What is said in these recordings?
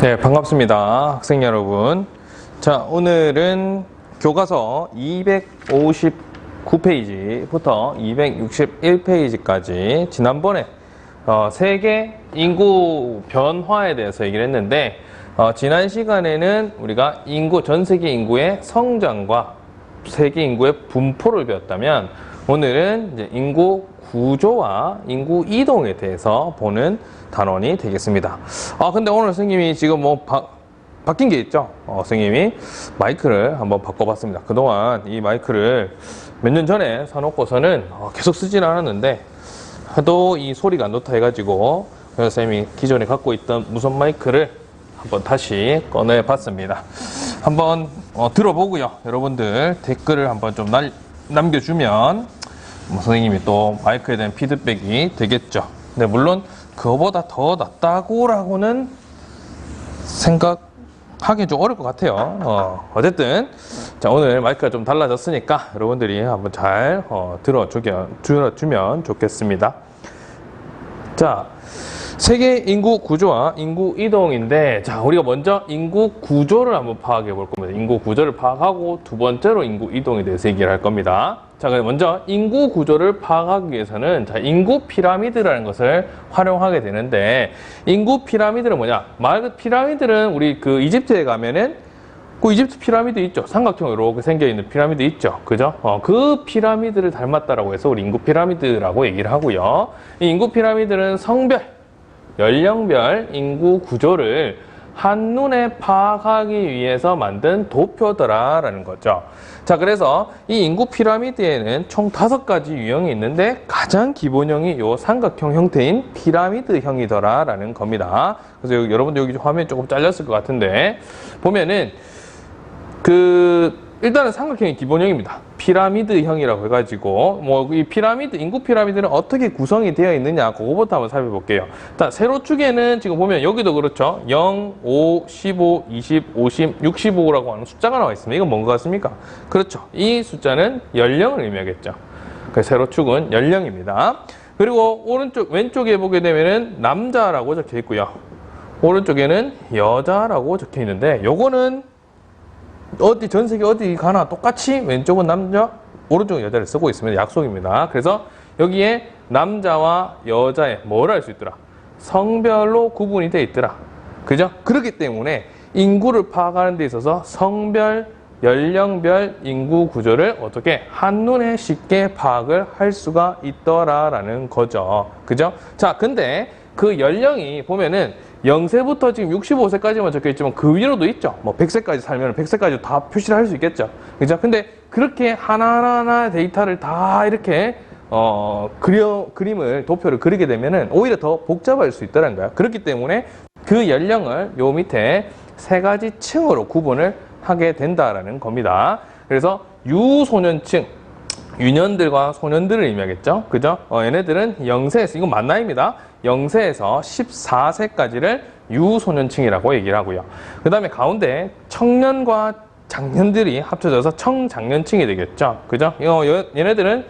네, 반갑습니다. 학생 여러분. 자, 오늘은 교과서 259페이지부터 261페이지까지 지난번에 세계 인구 변화에 대해서 얘기를 했는데 지난 시간에는 우리가 전 세계 인구의 성장과 세계 인구의 분포를 배웠다면 오늘은 이제 인구 구조와 인구 이동에 대해서 보는 단원이 되겠습니다. 근데 오늘 선생님이 지금 바뀐 게 있죠? 선생님이 마이크를 한번 바꿔봤습니다. 그동안 이 마이크를 몇 년 전에 사놓고서는 계속 쓰진 않았는데 하도 이 소리가 안 좋다 해가지고 선생님이 기존에 갖고 있던 무선 마이크를 한번 다시 꺼내봤습니다. 한번 들어보고요. 여러분들 댓글을 한번 좀 남겨주면 선생님이 또 마이크에 대한 피드백이 되겠죠. 근데 물론 그거보다 더 낫다고라고는 생각하기 좀 어려울 것 같아요. 어쨌든 자, 오늘 마이크가 좀 달라졌으니까 여러분들이 한번 잘 들어주면 좋겠습니다. 자, 세계 인구 구조와 인구 이동인데, 자, 우리가 먼저 인구 구조를 한번 파악해 볼 겁니다. 인구 구조를 파악하고 두 번째로 인구 이동에 대해서 얘기를 할 겁니다. 자, 그럼 먼저 인구 구조를 파악하기 위해서는 자, 인구 피라미드라는 것을 활용하게 되는데, 인구 피라미드는 뭐냐? 말 그대로 피라미드는 우리 그 이집트에 가면은 그 이집트 피라미드 있죠. 삼각형으로 이렇게 생겨 있는 피라미드 있죠. 그죠? 그 피라미드를 닮았다라고 해서 우리 인구 피라미드라고 얘기를 하고요. 이 인구 피라미드는 성별, 연령별 인구 구조를 한눈에 파악하기 위해서 만든 도표더라라는 거죠. 자, 그래서 이 인구 피라미드에는 총 5가지 유형이 있는데 가장 기본형이 요 삼각형 형태인 피라미드형이더라라는 겁니다. 그래서 여러분들 여기 화면이 조금 잘렸을 것 같은데 보면은 일단은 삼각형이 기본형입니다. 피라미드형이라고 해가지고 이 피라미드, 인구 피라미드는 어떻게 구성이 되어 있느냐 그거부터 한번 살펴볼게요. 일단 세로축에는 지금 보면 여기도 그렇죠. 0, 5, 15, 20, 50, 65라고 하는 숫자가 나와 있습니다. 이건 뭔가 같습니까? 그렇죠. 이 숫자는 연령을 의미하겠죠. 그래서 세로축은 연령입니다. 그리고 왼쪽에 보게 되면은 남자라고 적혀 있고요. 오른쪽에는 여자라고 적혀 있는데 요거는 전 세계 어디 가나 똑같이 왼쪽은 남자, 오른쪽은 여자를 쓰고 있습니다. 약속입니다. 그래서 여기에 남자와 여자의 뭐를 할 수 있더라? 성별로 구분이 돼 있더라. 그죠? 그렇기 때문에 인구를 파악하는 데 있어서 성별, 연령별 인구 구조를 어떻게 한눈에 쉽게 파악을 할 수가 있더라라는 거죠. 그죠? 자, 근데 그 연령이 보면은 0세부터 지금 65세까지만 적혀 있지만 그 위로도 있죠. 100세까지 살면 100세까지 다 표시를 할 수 있겠죠. 그죠? 근데 그렇게 하나하나 데이터를 다 이렇게 도표를 그리게 되면은 오히려 더 복잡할 수 있다는 거야. 그렇기 때문에 그 연령을 요 밑에 3가지 층으로 구분을 하게 된다라는 겁니다. 그래서 유소년층, 유년들과 소년들을 의미하겠죠. 그죠? 얘네들은 0세에서, 이건 만 나이입니다. 0세에서 14세까지를 유소년층이라고 얘기를 하고요. 그 다음에 가운데 청년과 장년들이 합쳐져서 청장년층이 되겠죠. 그죠? 얘네들은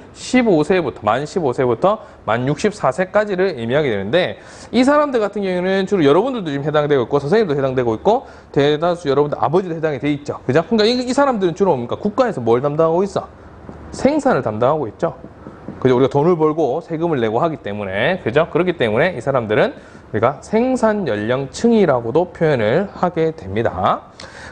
만 15세부터 만 64세까지를 의미하게 되는데 이 사람들 같은 경우는 주로 여러분들도 지금 해당되고 있고 선생님도 해당되고 있고 대다수 여러분들 아버지도 해당이 돼 있죠. 그죠? 그러니까 이 사람들은 주로 뭡니까? 국가에서 뭘 담당하고 있어? 생산을 담당하고 있죠. 그죠? 우리가 돈을 벌고 세금을 내고 하기 때문에, 그죠? 그렇기 때문에 이 사람들은 우리가 생산 연령층이라고도 표현을 하게 됩니다.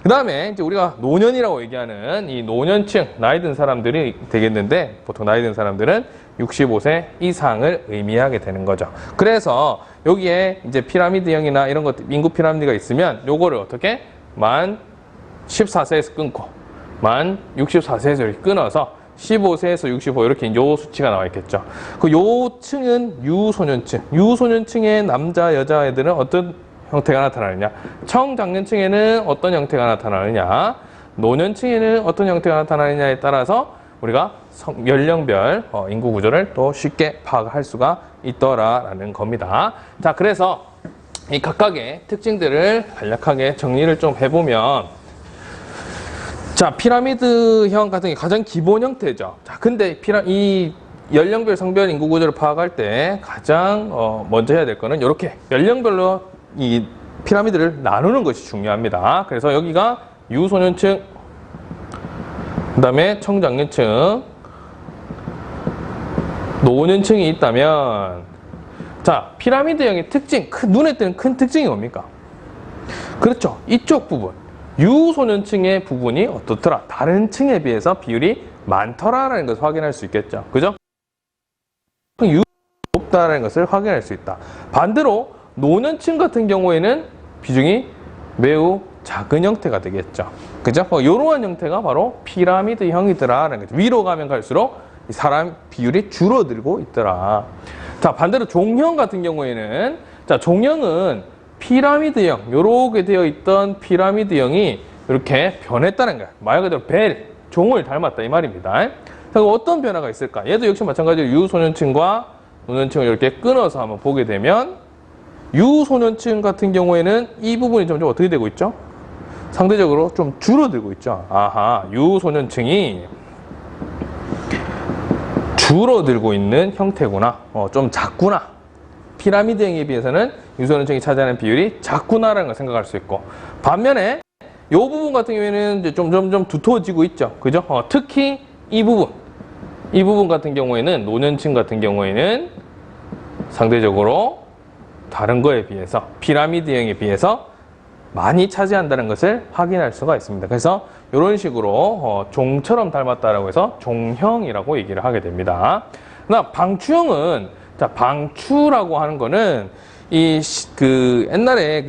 그 다음에 이제 우리가 노년이라고 얘기하는 이 노년층, 나이 든 사람들이 되겠는데, 보통 나이 든 사람들은 65세 이상을 의미하게 되는 거죠. 그래서 여기에 이제 피라미드형이나 이런 것, 인구 피라미드가 있으면 요거를 어떻게? 만 14세에서 끊고, 만 64세에서 이렇게 끊어서 15세에서 65 이렇게 요 수치가 나와 있겠죠. 요 층은 유소년층. 유소년층의 남자, 여자 애들은 어떤 형태가 나타나느냐? 청장년층에는 어떤 형태가 나타나느냐? 노년층에는 어떤 형태가 나타나느냐에 따라서 우리가 연령별 인구 구조를 또 쉽게 파악할 수가 있더라라는 겁니다. 자, 그래서 이 각각의 특징들을 간략하게 정리를 좀 해보면 자, 피라미드형 같은 게 가장 기본 형태죠. 자, 근데 이 연령별, 성별, 인구 구조를 파악할 때 가장 먼저 해야 될 거는 이렇게 연령별로 이 피라미드를 나누는 것이 중요합니다. 그래서 여기가 유소년층, 그 다음에 청장년층, 노년층이 있다면, 자, 피라미드형의 특징, 눈에 띄는 큰 특징이 뭡니까? 그렇죠. 이쪽 부분, 유소년층의 부분이 어떻더라? 다른 층에 비해서 비율이 많더라라는 것을 확인할 수 있겠죠. 그죠? 높다라는 것을 확인할 수 있다. 반대로 노년층 같은 경우에는 비중이 매우 작은 형태가 되겠죠. 그죠? 이러한 형태가 바로 피라미드형이더라라는 거죠. 위로 가면 갈수록 사람 비율이 줄어들고 있더라. 자, 반대로 종형 같은 경우에는, 자, 종형은 피라미드형, 요렇게 되어 있던 피라미드형이 이렇게 변했다는 거야. 말 그대로 종을 닮았다 이 말입니다. 자, 어떤 변화가 있을까? 얘도 역시 마찬가지로 유소년층과 노년층을 이렇게 끊어서 한번 보게 되면, 유소년층 같은 경우에는 이 부분이 점점 어떻게 되고 있죠? 상대적으로 좀 줄어들고 있죠. 아하, 유소년층이 줄어들고 있는 형태구나. 좀 작구나. 피라미드형에 비해서는 유소년층이 차지하는 비율이 작구나라는 걸 생각할 수 있고, 반면에 이 부분 같은 경우에는 이제 좀 점점 두터워지고 있죠. 그죠? 특히 이 부분 같은 경우에는, 노년층 같은 경우에는 상대적으로 다른 거에 비해서, 피라미드형에 비해서 많이 차지한다는 것을 확인할 수가 있습니다. 그래서 이런 식으로 종처럼 닮았다라고 해서 종형이라고 얘기를 하게 됩니다. 그러나 방추형은, 자, 방추라고 하는 거는 옛날에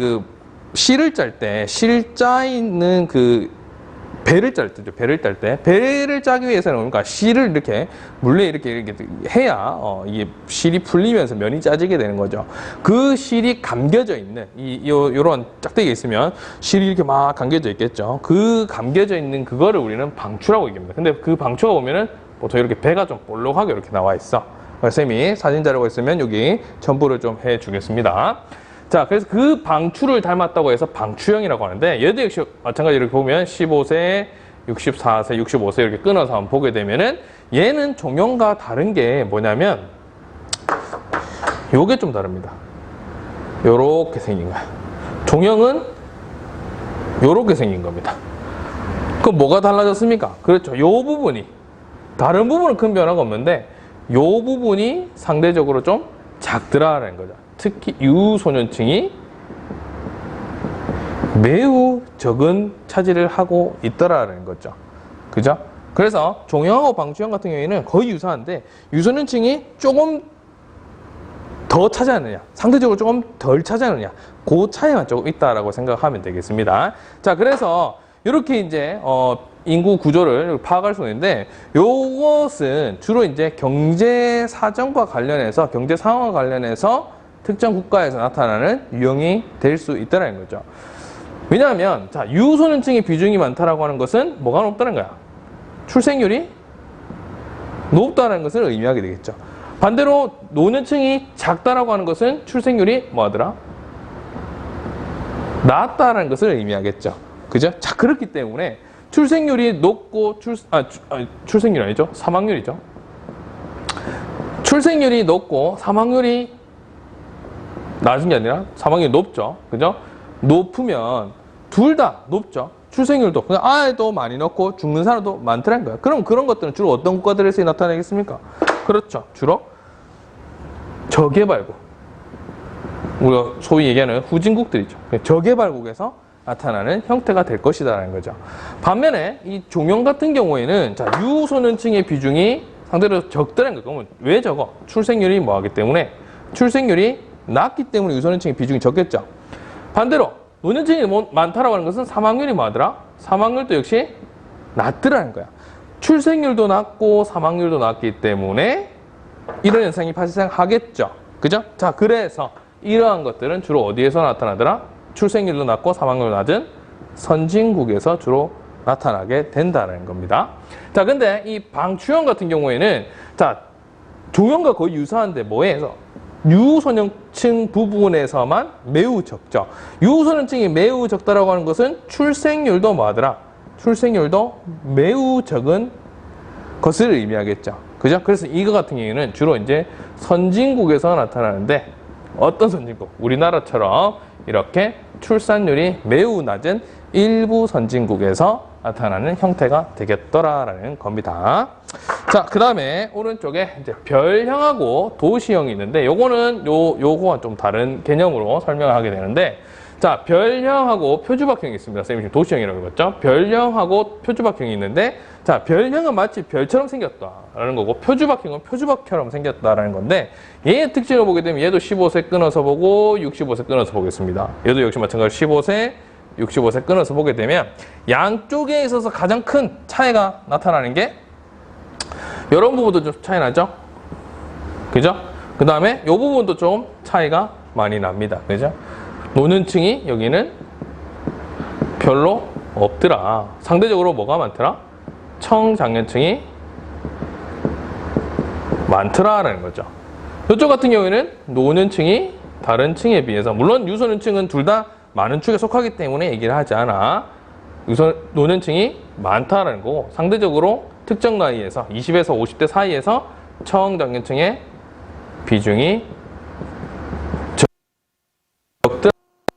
실을 짤 때, 실짜 있는 배를 짤 때죠. 배를 짜기 위해서는 그러니까 실을 이렇게 물레 이렇게 해야 이게 실이 풀리면서 면이 짜지게 되는 거죠. 그 실이 감겨져 있는 요런 짝대기가 있으면 실이 이렇게 막 감겨져 있겠죠. 그 감겨져 있는 그거를 우리는 방추라고 얘기합니다. 근데 그 방추가 보면은 보통 이렇게 배가 좀 볼록하게 이렇게 나와 있어. 쌤이 사진 자료가 있으면 여기 첨부를 좀 해주겠습니다. 자, 그래서 그 방추를 닮았다고 해서 방추형이라고 하는데, 얘도 역시 마찬가지로 이렇게 보면 15세, 64세, 65세 이렇게 끊어서 한번 보게 되면은, 얘는 종형과 다른 게 뭐냐면, 요게 좀 다릅니다. 요렇게 생긴 거야. 종형은 요렇게 생긴 겁니다. 그럼 뭐가 달라졌습니까? 그렇죠. 요 부분이, 다른 부분은 큰 변화가 없는데, 요 부분이 상대적으로 좀 작더라라는 거죠. 특히 유소년층이 매우 적은 차지를 하고 있더라라는 거죠. 그죠? 그래서 종형하고 방추형 같은 경우에는 거의 유사한데, 유소년층이 조금 더 차지하느냐, 상대적으로 조금 덜 차지하느냐, 그 차이만 조금 있다라고 생각하면 되겠습니다. 자, 그래서 이렇게 이제 인구 구조를 파악할 수 있는데, 요것은 주로 이제 경제 사정과 관련해서, 경제 상황과 관련해서 특정 국가에서 나타나는 유형이 될 수 있다는 거죠. 왜냐하면, 자, 유소년층의 비중이 많다라고 하는 것은 뭐가 높다는 거야? 출생률이 높다는 것을 의미하게 되겠죠. 반대로 노년층이 작다라고 하는 것은 출생률이 뭐하더라? 낮다라는 것을 의미하겠죠. 그죠? 자, 그렇기 때문에 출생률이 높고 출생률 아니죠? 사망률이죠. 출생률이 높고 사망률이 낮은 게 아니라 사망률이 높죠. 그죠? 높으면 둘 다 높죠. 출생률도, 아이도 많이 넣고 죽는 사람도 많더라는 거야. 그럼 그런 것들은 주로 어떤 국가들에서 나타나겠습니까? 그렇죠. 주로 저개발국. 우리가 소위 얘기하는 후진국들이죠. 저개발국에서 나타나는 형태가 될 것이다라는 거죠. 반면에 이 종형 같은 경우에는, 자, 유소년층의 비중이 상대로 적다는 거예요. 그러면 왜 적어? 출생률이 뭐하기 때문에, 출생률이 낮기 때문에 유소년층의 비중이 적겠죠. 반대로 노년층이 많다라고 하는 것은 사망률이 뭐하더라? 사망률도 역시 낮더라는 거야. 출생률도 낮고 사망률도 낮기 때문에 이런 현상이 발생하겠죠. 그죠? 자, 그래서 이러한 것들은 주로 어디에서 나타나더라? 출생률도 낮고 사망률도 낮은 선진국에서 주로 나타나게 된다는 겁니다. 자, 근데 이 방추형 같은 경우에는, 자, 종형과 거의 유사한데 뭐해서? 유소년층 부분에서만 매우 적죠. 유소년층이 매우 적다라고 하는 것은 출생률도 뭐하더라? 출생률도 매우 적은 것을 의미하겠죠. 그죠? 그래서 이거 같은 경우에는 주로 이제 선진국에서 나타나는데, 어떤 선진국? 우리나라처럼 이렇게 출산율이 매우 낮은 일부 선진국에서 나타나는 형태가 되겠더라라는 겁니다. 자, 그 다음에 오른쪽에 이제 별형하고 도시형이 있는데 요거는 요거와 좀 다른 개념으로 설명을 하게 되는데, 자, 별형하고 표주박형이 있습니다. 선생님이 지금 도시형이라고 했죠. 별형하고 표주박형이 있는데, 자, 별형은 마치 별처럼 생겼다라는 거고, 표주박형은 표주박처럼 생겼다라는 건데, 얘의 특징을 보게 되면 얘도 15세 끊어서 보고 65세 끊어서 보겠습니다. 얘도 역시 마찬가지로 15세, 65세 끊어서 보게 되면 양쪽에 있어서 가장 큰 차이가 나타나는 게 이런 부분도 좀 차이 나죠? 그죠? 그 다음에 이 부분도 좀 차이가 많이 납니다. 그죠? 노년층이 여기는 별로 없더라. 상대적으로 뭐가 많더라? 청장년층이 많더라라는 거죠. 이쪽 같은 경우에는 노년층이 다른 층에 비해서, 물론 유소년층은 둘 다 많은 축에 속하기 때문에 얘기를 하지 않아. 노년층이 많다라는 거고, 상대적으로 특정 나이에서 20에서 50대 사이에서 청장년층의 비중이 적더라.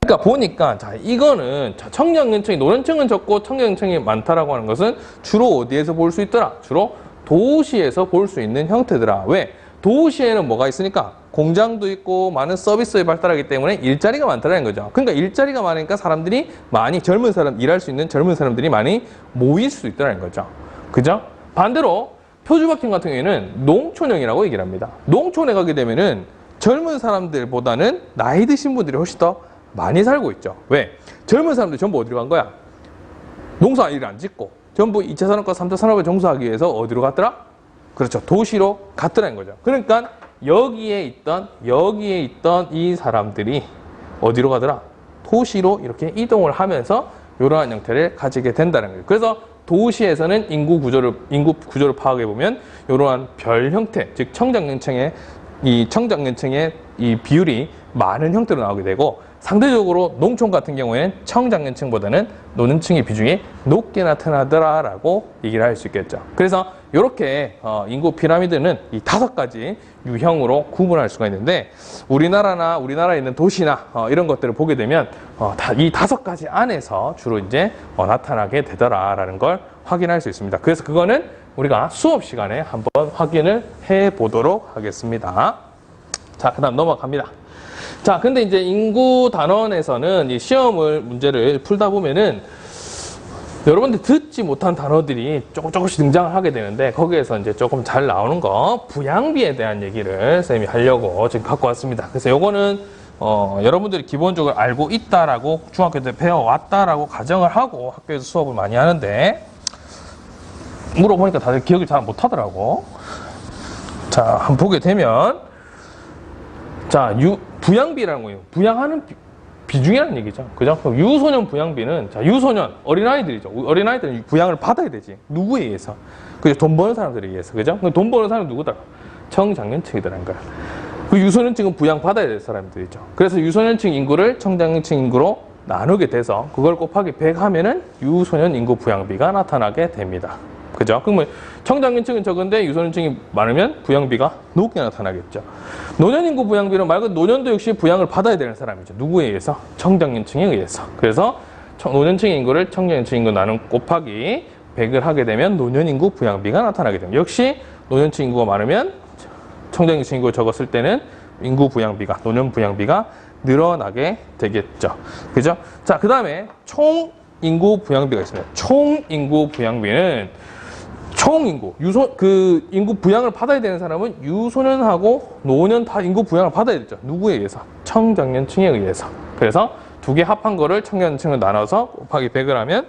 그러니까 보니까, 자, 이거는 청장년층이, 노년층은 적고 청장년층이 많다라고 하는 것은 주로 어디에서 볼 수 있더라? 주로 도시에서 볼 수 있는 형태더라. 왜? 도시에는 뭐가 있으니까? 공장도 있고 많은 서비스가 발달하기 때문에 일자리가 많다는 거죠. 그러니까 일자리가 많으니까 사람들이 많이, 젊은 사람, 일할 수 있는 젊은 사람들이 많이 모일 수 있다는 거죠. 그죠? 반대로 표주박형 같은 경우에는 농촌형이라고 얘기를 합니다. 농촌에 가게 되면은 젊은 사람들보다는 나이 드신 분들이 훨씬 더 많이 살고 있죠. 왜? 젊은 사람들 전부 어디로 간 거야? 농사 일을 안 짓고 전부 2차 산업과 3차 산업에 종사하기 위해서 어디로 갔더라? 그렇죠. 도시로 갔더라는 거죠. 그러니까 여기에 있던 이 사람들이 어디로 가더라? 도시로 이렇게 이동을 하면서 이러한 형태를 가지게 된다는 거예요. 그래서 도시에서는 인구 구조를 파악해 보면 이러한 별 형태, 즉 청장년층의 이 비율이 많은 형태로 나오게 되고, 상대적으로 농촌 같은 경우에는 청장년층보다는 노년층의 비중이 높게 나타나더라라고 얘기를 할 수 있겠죠. 그래서 이렇게 인구 피라미드는 이 5가지 유형으로 구분할 수가 있는데, 우리나라에 있는 도시나 이런 것들을 보게 되면 이 5가지 안에서 주로 이제 나타나게 되더라라는 걸 확인할 수 있습니다. 그래서 그거는 우리가 수업 시간에 한번 확인을 해 보도록 하겠습니다. 자, 그다음 넘어갑니다. 자, 근데 이제 인구 단원에서는 이 문제를 풀다 보면은 여러분들 듣지 못한 단어들이 조금씩 등장을 하게 되는데, 거기에서 이제 조금 잘 나오는 거, 부양비에 대한 얘기를 쌤이 하려고 지금 갖고 왔습니다. 그래서 요거는 여러분들이 기본적으로 알고 있다라고 중학교 때 배워왔다라고 가정을 하고 학교에서 수업을 많이 하는데, 물어보니까 다들 기억을 잘 못하더라고. 자, 한번 보게 되면, 자, 부양비라는 거예요. 부양하는 비중이라는 얘기죠. 그죠? 유소년 부양비는, 자, 유소년, 어린아이들이죠. 어린아이들은 부양을 받아야 되지. 누구에 의해서? 그죠? 돈 버는 사람들에 의해서. 그죠? 돈 버는 사람은 누구다? 청장년층이더라는 거야. 그 유소년층은 부양받아야 될 사람들이죠. 그래서 유소년층 인구를 청장년층 인구로 나누게 돼서 그걸 곱하기 100 하면은 유소년 인구 부양비가 나타나게 됩니다. 그죠? 그러면 청장년층은 적은데 유소년층이 많으면 부양비가 높게 나타나겠죠. 노년인구 부양비는 말 그대로 노년도 역시 부양을 받아야 되는 사람이죠. 누구에 의해서? 청장년층에 의해서. 그래서 노년층 인구를 청장년층 인구 나눈 곱하기 100을 하게 되면 노년인구 부양비가 나타나게 됩니다. 역시 노년층 인구가 많으면 청장년층 인구가 적었을 때는 인구 부양비가, 노년 부양비가 늘어나게 되겠죠. 그죠? 자, 그 다음에 총 인구 부양비가 있습니다. 총 인구 부양비는 총인구, 인구 부양을 받아야 되는 사람은 유소년하고 노년 다 인구 부양을 받아야 되죠. 누구에 의해서? 청장년층에 의해서. 그래서 두 개 합한 거를 청장년층을 나눠서 곱하기 100을 하면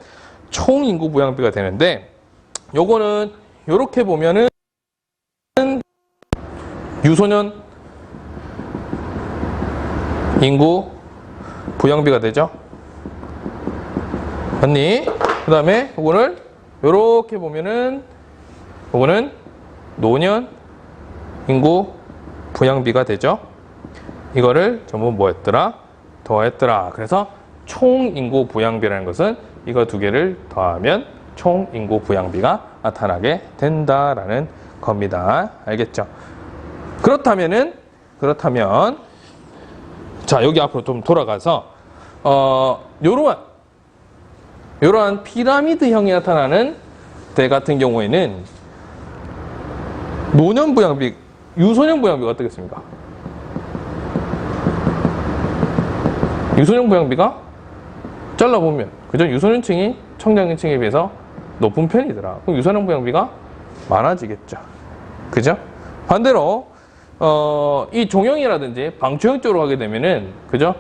총 인구 부양비가 되는데, 요거는 요렇게 보면은 유소년 인구 부양비가 되죠. 맞니? 그 다음에 요거를 요렇게 보면은 요거는 노년 인구 부양비가 되죠. 이거를 전부 뭐 했더라? 더했더라. 그래서 총 인구 부양비라는 것은 이거 두 개를 더하면 총 인구 부양비가 나타나게 된다라는 겁니다. 알겠죠? 그렇다면 자, 여기 앞으로 좀 돌아가서 요러한 피라미드형이 나타나는 대 같은 경우에는 노년부양비, 유소년부양비가 어떻겠습니까? 유소년부양비가 잘라보면, 그죠? 유소년층이 청장년층에 비해서 높은 편이더라. 그럼 유소년부양비가 많아지겠죠. 그죠? 반대로, 이 종형이라든지 방추형 쪽으로 가게 되면은, 그죠?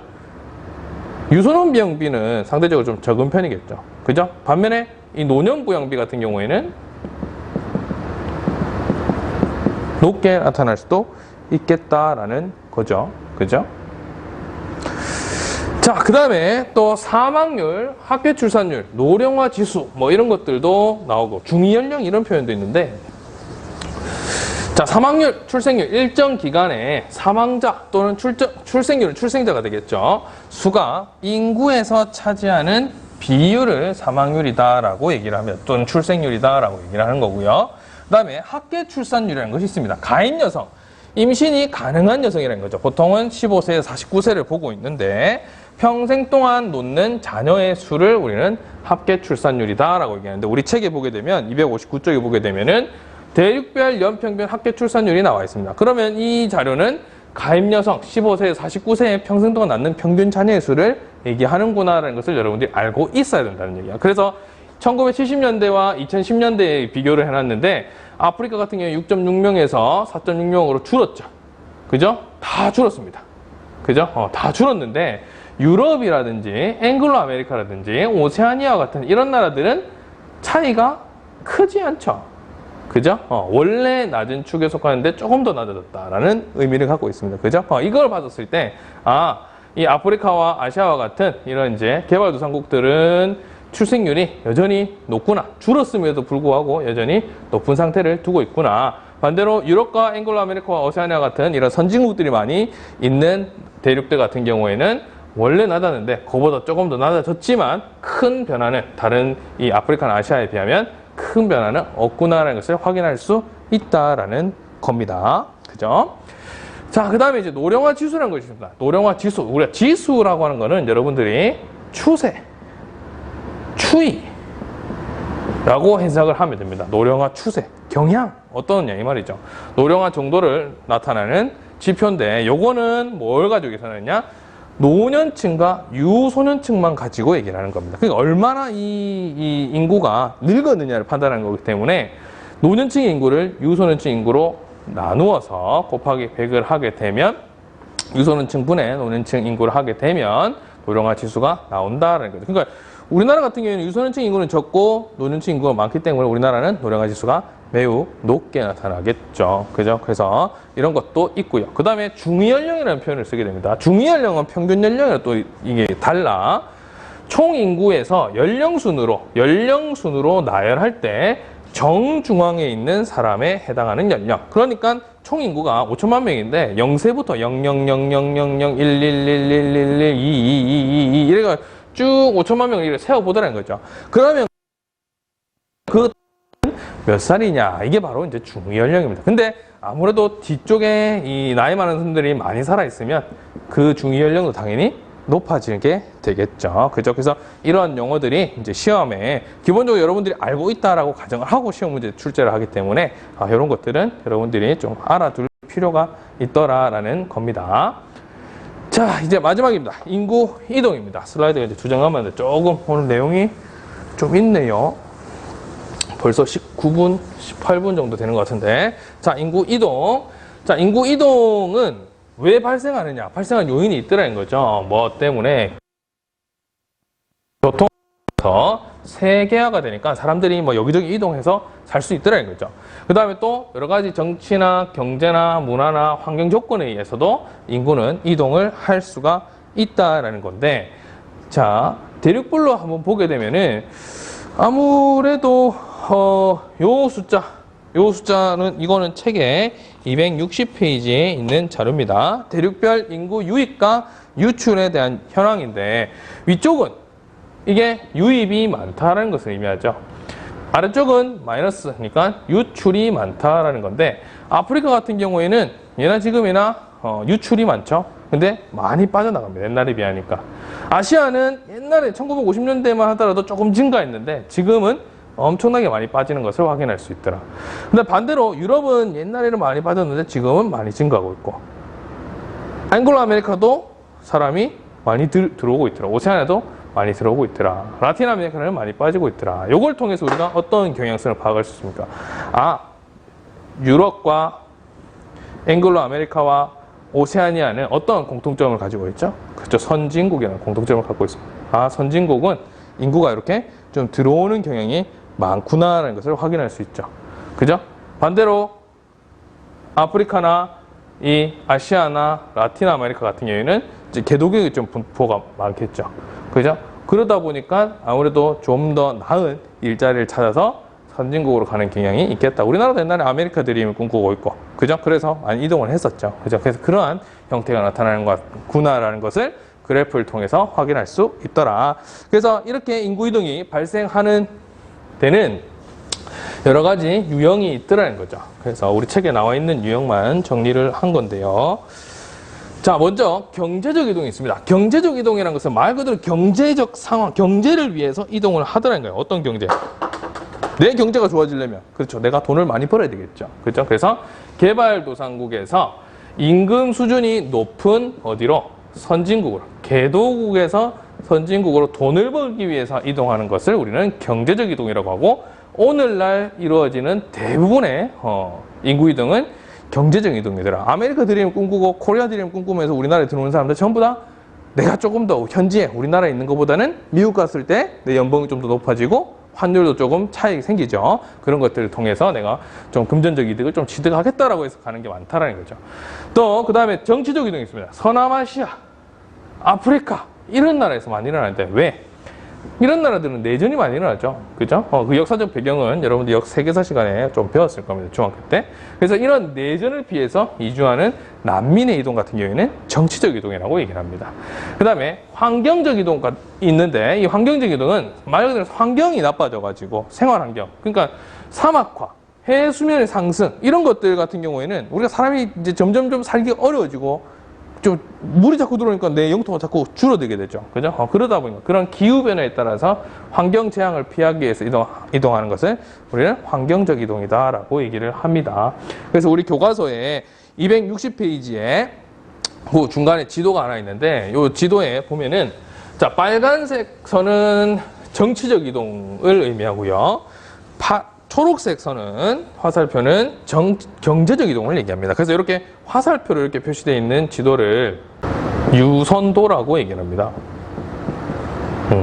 유소년부양비는 상대적으로 좀 적은 편이겠죠. 그죠? 반면에 이 노년부양비 같은 경우에는 높게 나타날 수도 있겠다라는 거죠. 그죠? 자, 그 다음에 또 사망률, 학교 출산율, 노령화 지수 뭐 이런 것들도 나오고 중위연령 이런 표현도 있는데, 자, 사망률, 출생률 일정 기간에 사망자 또는 출생률은 출생자가 되겠죠. 수가 인구에서 차지하는 비율을 사망률이다라고 얘기를 하면, 또는 출생률이다라고 얘기를 하는 거고요. 그 다음에 학계 출산율이라는 것이 있습니다. 가임 여성, 임신이 가능한 여성이라는 거죠. 보통은 15세에서 49세를 보고 있는데 평생 동안 놓는 자녀의 수를 우리는 합계 출산율이다라고 얘기하는데, 우리 책에 보게 되면 259쪽에 보게 되면은 대륙별 연평균 합계 출산율이 나와 있습니다. 그러면 이 자료는 가임 여성 15세에서 49세의 평생 동안 낳는 평균 자녀의 수를 얘기하는구나라는 것을 여러분들이 알고 있어야 된다는 얘기야. 그래서 1970년대와 2010년대에 비교를 해놨는데 아프리카 같은 경우에 6.6명에서 4.6명으로 줄었죠. 그죠? 다 줄었습니다. 그죠? 다 줄었는데 유럽이라든지 앵글로 아메리카라든지 오세아니아 같은 이런 나라들은 차이가 크지 않죠. 그죠? 원래 낮은 축에 속하는데 조금 더 낮아졌다라는 의미를 갖고 있습니다. 그죠? 이걸 봤을 때, 이 아프리카와 아시아와 같은 이런 이제 개발도상국들은 출생률이 여전히 높구나. 줄었음에도 불구하고 여전히 높은 상태를 두고 있구나. 반대로 유럽과 앵글로 아메리카와 오세아니아 같은 이런 선진국들이 많이 있는 대륙들 같은 경우에는 원래 낮았는데 그보다 조금 더 낮아졌지만 큰 변화는 다른 이 아프리카나 아시아에 비하면 큰 변화는 없구나라는 것을 확인할 수 있다라는 겁니다. 그죠? 자, 그 다음에 이제 노령화 지수라는 것이 있습니다. 노령화 지수. 우리가 지수라고 하는 거는 여러분들이 추세, 추이라고 해석을 하면 됩니다. 노령화 추세, 경향, 어떠느냐 이 말이죠. 노령화 정도를 나타내는 지표인데 요거는 뭘 가지고 계산하느냐? 노년층과 유소년층만 가지고 얘기를 하는 겁니다. 그러니까 얼마나 이 인구가 늙었느냐를 판단하는 거기 때문에 노년층 인구를 유소년층 인구로 나누어서 곱하기 100을 하게 되면 유소년층 분의 노년층 인구를 하게 되면 노령화 지수가 나온다는 거죠. 그러니까 우리나라 같은 경우에는 유소년층 인구는 적고 노년층 인구가 많기 때문에 우리나라는 노령화 지수가 매우 높게 나타나겠죠. 그죠? 그래서 이런 것도 있고요. 그 다음에 중위연령이라는 표현을 쓰게 됩니다. 중위연령은 평균 연령이랑 또 이게 달라. 총 인구에서 연령순으로 나열할 때 정중앙에 있는 사람에 해당하는 연령. 그러니까 총 인구가 5천만 명인데 0세부터 00000001111112222 이래가 쭉 5천만 명을 이렇게 세워보더라는 거죠. 그러면 그 몇 살이냐? 이게 바로 이제 중위연령입니다. 근데 아무래도 뒤쪽에 이 나이 많은 분들이 많이 살아있으면 그 중위연령도 당연히 높아지게 되겠죠. 그죠? 그래서 이런 용어들이 이제 시험에 기본적으로 여러분들이 알고 있다라고 가정을 하고 시험 문제 출제를 하기 때문에 이런 것들은 여러분들이 좀 알아둘 필요가 있더라라는 겁니다. 자, 이제 마지막입니다. 인구 이동입니다. 슬라이드가 이제 두 장 남았는데 조금 오늘 내용이 좀 있네요. 벌써 19분, 18분 정도 되는 것 같은데. 자, 인구 이동. 자, 인구 이동은 왜 발생하느냐? 발생한 요인이 있더라는 거죠. 뭐 때문에? 교통에서 세계화가 되니까 사람들이 뭐 여기저기 이동해서 살 수 있더라는 거죠. 그 다음에 또 여러 가지 정치나 경제나 문화나 환경 조건에 의해서도 인구는 이동을 할 수가 있다라는 건데, 자, 대륙별로 한번 보게 되면은 아무래도 요 숫자는 이거는 책에 260페이지에 있는 자료입니다. 대륙별 인구 유입과 유출에 대한 현황인데 위쪽은 이게 유입이 많다라는 것을 의미하죠. 아래쪽은 마이너스, 그러니까 유출이 많다라는 건데 아프리카 같은 경우에는 예나 지금이나 유출이 많죠. 근데 많이 빠져나갑니다. 옛날에 비하니까. 아시아는 옛날에 1950년대만 하더라도 조금 증가했는데 지금은 엄청나게 많이 빠지는 것을 확인할 수 있더라. 근데 반대로 유럽은 옛날에는 많이 빠졌는데 지금은 많이 증가하고 있고, 앵글로 아메리카도 사람이 많이 들어오고 있더라. 오세아니아도 많이 들어오고 있더라. 라틴 아메리카는 많이 빠지고 있더라. 이걸 통해서 우리가 어떤 경향성을 파악할 수 있습니까? 유럽과 앵글로 아메리카와 오세아니아는 어떤 공통점을 가지고 있죠? 그렇죠. 선진국이라는 공통점을 갖고 있습니다. 선진국은 인구가 이렇게 좀 들어오는 경향이 많구나라는 것을 확인할 수 있죠. 그죠? 반대로 아프리카나 이 아시아나 라틴 아메리카 같은 경우에는 이제 개도국이 좀 분포가 많겠죠. 그죠? 그러다 보니까 아무래도 좀 더 나은 일자리를 찾아서 선진국으로 가는 경향이 있겠다. 우리나라도 옛날에 아메리카 드림을 꿈꾸고 있고, 그죠? 그래서 많이 이동을 했었죠. 그죠? 그래서 그러한 형태가 나타나는 것구나라는 것을 그래프를 통해서 확인할 수 있더라. 그래서 이렇게 인구 이동이 발생하는 데는 여러 가지 유형이 있더라는 거죠. 그래서 우리 책에 나와 있는 유형만 정리를 한 건데요. 자, 먼저 경제적 이동이 있습니다. 경제적 이동이라는 것은 말 그대로 경제적 상황, 경제를 위해서 이동을 하더라는 거예요. 어떤 경제? 내 경제가 좋아지려면, 그렇죠, 내가 돈을 많이 벌어야 되겠죠. 그렇죠? 그래서 개발도상국에서 임금 수준이 높은 어디로? 선진국으로, 개도국에서 선진국으로 돈을 벌기 위해서 이동하는 것을 우리는 경제적 이동이라고 하고, 오늘날 이루어지는 대부분의 인구 이동은 경제적 이동이더라. 아메리카 드림을 꿈꾸고 코리아 드림을 꿈꾸면서 우리나라에 들어오는 사람들 전부 다 내가 조금 더 현지에 우리나라에 있는 것보다는 미국 갔을 때 내 연봉이 좀 더 높아지고 환율도 조금 차익이 생기죠. 그런 것들을 통해서 내가 좀 금전적 이득을 좀 취득하겠다라고 해서 가는 게 많다라는 거죠. 또 그 다음에 정치적 이동이 있습니다. 서남아시아, 아프리카 이런 나라에서 많이 일어나는데 왜? 이런 나라들은 내전이 많이 일어나죠. 그죠? 그 역사적 배경은 여러분들 세계사 시간에 좀 배웠을 겁니다. 중학교 때. 그래서 이런 내전을 피해서 이주하는 난민의 이동 같은 경우에는 정치적 이동이라고 얘기를 합니다. 그 다음에 환경적 이동가 있는데 이 환경적 이동은 말 그대로 환경이 나빠져가지고 생활 환경. 그러니까 사막화, 해수 수면의 상승 이런 것들 같은 경우에는 우리가 사람이 이제 점점 좀 살기 어려워지고 좀 물이 자꾸 들어오니까 내 영토가 자꾸 줄어들게 되죠. 그죠? 그러다 보니까 그런 기후 변화에 따라서 환경 재앙을 피하기 위해서 이동하는 것을 우리는 환경적 이동이다라고 얘기를 합니다. 그래서 우리 교과서에 260페이지에 그 중간에 지도가 하나 있는데 이 지도에 보면은 자, 빨간색 선은 정치적 이동을 의미하고요. 초록색 선은 화살표는 경제적 이동을 얘기합니다. 그래서 이렇게 화살표로 이렇게 표시되어 있는 지도를 유선도라고 얘기를 합니다.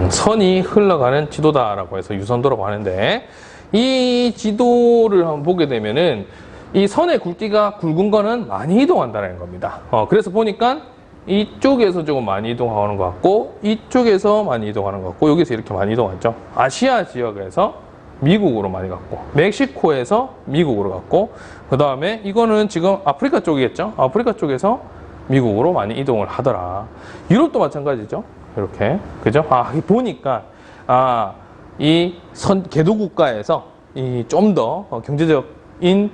선이 흘러가는 지도다라고 해서 유선도라고 하는데 이 지도를 한번 보게 되면은 이 선의 굵기가 굵은 거는 많이 이동한다는 겁니다. 그래서 보니까 이쪽에서 조금 많이 이동하는 것 같고 이쪽에서 많이 이동하는 것 같고 여기서 이렇게 많이 이동하죠. 아시아 지역에서 미국으로 많이 갔고 멕시코에서 미국으로 갔고 그 다음에 이거는 지금 아프리카 쪽이겠죠. 아프리카 쪽에서 미국으로 많이 이동을 하더라. 유럽도 마찬가지죠. 이렇게 그죠? 보니까 이 개도 국가에서 이 좀 더 경제적인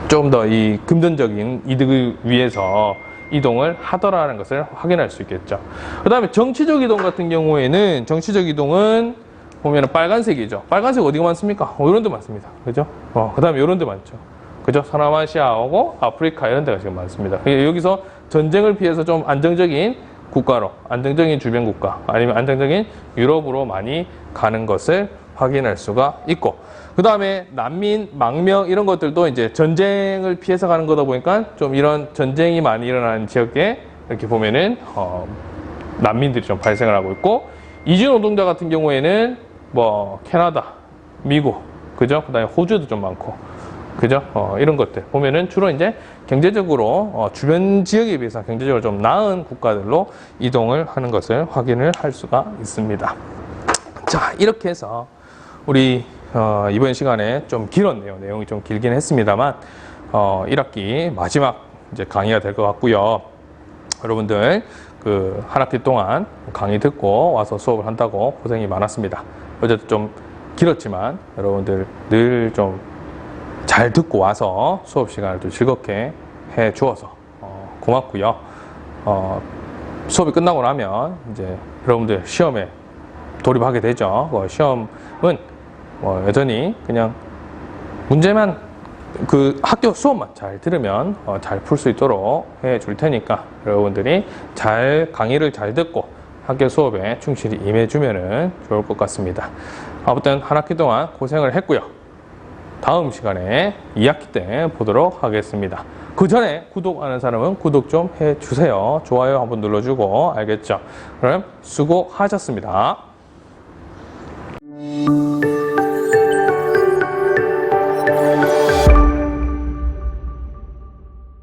좀 더 이 금전적인 이득을 위해서 이동을 하더라는 것을 확인할 수 있겠죠. 그 다음에 정치적 이동 같은 경우에는 정치적 이동은 보면은 빨간색이죠. 빨간색 어디가 많습니까? 이런 데 많습니다. 그죠? 그 다음에 이런 데 많죠. 그죠? 서남아시아하고 아프리카 이런 데가 지금 많습니다. 여기서 전쟁을 피해서 좀 안정적인 국가로, 안정적인 주변 국가, 아니면 안정적인 유럽으로 많이 가는 것을 확인할 수가 있고, 그 다음에 난민, 망명 이런 것들도 이제 전쟁을 피해서 가는 거다 보니까 좀 이런 전쟁이 많이 일어나는 지역에 이렇게 보면은, 난민들이 좀 발생을 하고 있고, 이주 노동자 같은 경우에는 뭐 캐나다, 미국, 그죠? 그다음에 호주도 좀 많고, 그죠? 이런 것들 보면은 주로 이제 경제적으로 주변 지역에 비해서 경제적으로 좀 나은 국가들로 이동을 하는 것을 확인을 할 수가 있습니다. 자, 이렇게 해서 우리 이번 시간에 좀 길었네요. 내용이 좀 길긴 했습니다만 1학기 마지막 이제 강의가 될 것 같고요. 여러분들 그 한 학기 동안 강의 듣고 와서 수업을 한다고 고생이 많았습니다. 어제도 좀 길었지만 여러분들 늘 좀 잘 듣고 와서 수업 시간을 또 즐겁게 해 주어서 고맙고요. 수업이 끝나고 나면 이제 여러분들 시험에 돌입하게 되죠. 시험은 여전히 그냥 문제만 그 학교 수업만 잘 들으면 잘 풀 수 있도록 해 줄 테니까 여러분들이 잘 강의를 잘 듣고 학교 수업에 충실히 임해주면 좋을 것 같습니다. 아무튼 한 학기 동안 고생을 했고요. 다음 시간에 2학기 때 보도록 하겠습니다. 그 전에 구독 안 한 사람은 구독 좀 해주세요. 좋아요 한번 눌러주고, 알겠죠? 그럼 수고하셨습니다.